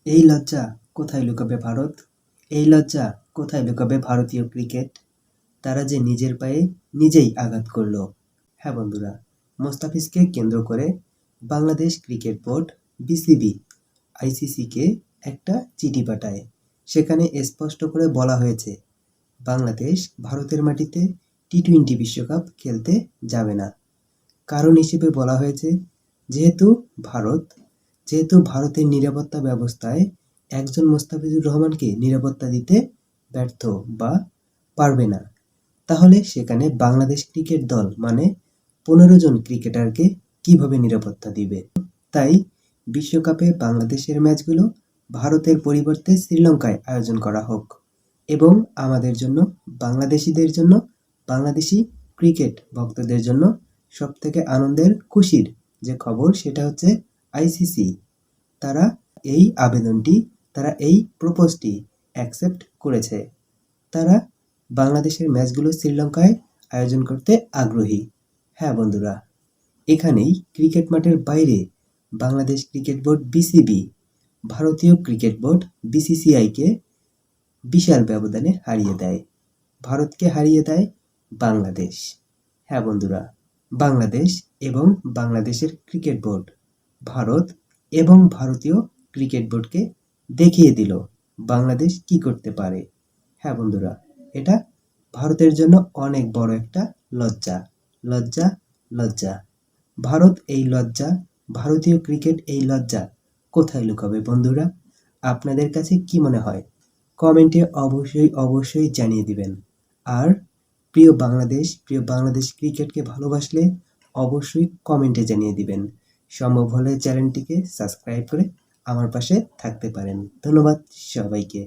এই লজ্জা কোথায় লুকাবে ভারত? এই লজ্জা কোথায় লুকাবে ভারতীয় ক্রিকেট? তারা যে নিজের পায়ে নিজেই আঘাত করল। হ্যাঁ বন্ধুরা, মোস্তাফিজকে কেন্দ্র করে বাংলাদেশ ক্রিকেট বোর্ড বিসিবি আইসিসিকে একটা চিঠি পাঠায়। সেখানে স্পষ্ট করে বলা হয়েছে বাংলাদেশ ভারতের মাটিতে টি-20 বিশ্বকাপ খেলতে যাবে না। কারণ হিসেবে বলা হয়েছে যেহেতু ভারত যেহেতু ভারতের নিরাপত্তা ব্যবস্থায় একজন মোস্তাফিজুর রহমানকে নিরাপত্তা দিতে ব্যর্থ বা পারবে না, তাহলে সেখানে বাংলাদেশ ক্রিকেট দল মানে ১৫ জন ক্রিকেটারকে কিভাবে নিরাপত্তা দিবে? তাই বিশ্বকাপে বাংলাদেশের ম্যাচগুলো ভারতের পরিবর্তে শ্রীলঙ্কায় আয়োজন করা হোক এবং আমাদের জন্য, বাংলাদেশিদের জন্য, বাংলাদেশি ক্রিকেট ভক্তদের জন্য সবথেকে আনন্দের, খুশির যে খবর সেটা হচ্ছে আইসিসি তারা এই আবেদনটি, তারা এই প্রপোজটি অ্যাকসেপ্ট করেছে। তারা বাংলাদেশের ম্যাচগুলো শ্রীলঙ্কায় আয়োজন করতে আগ্রহী। হ্যাঁ বন্ধুরা, এখানেই ক্রিকেট মাঠের বাইরে বাংলাদেশ ক্রিকেট বোর্ড বিসিবি ভারতীয় ক্রিকেট বোর্ড বিসিসিআইকে বিশাল ব্যবধানে হারিয়ে দেয়। ভারতকে হারিয়ে দেয় বাংলাদেশ। হ্যাঁ বন্ধুরা, বাংলাদেশ এবং বাংলাদেশের ক্রিকেট বোর্ড ভারত এবং ভারতীয় ক্রিকেট বোর্ডকে দেখিয়ে দিল বাংলাদেশ কি করতে পারে। হ্যাঁ বন্ধুরা, এটা ভারতের জন্য অনেক বড় একটা লজ্জা, লজ্জা, লজ্জা। ভারত এই লজ্জা, ভারতীয় ক্রিকেট এই লজ্জা কোথায় লুকাবে বন্ধুরা? আপনাদের কাছে কি মনে হয়? কমেন্টে অবশ্যই জানিয়ে দিবেন। আর প্রিয় বাংলাদেশ ক্রিকেটকে ভালোবাসলে অবশ্যই কমেন্টে জানিয়ে দিবেন। সম্ভব হলে চ্যানেলটিকে সাবস্ক্রাইব করে আমার পাশে থাকতে পারেন। ধন্যবাদ সবাইকে।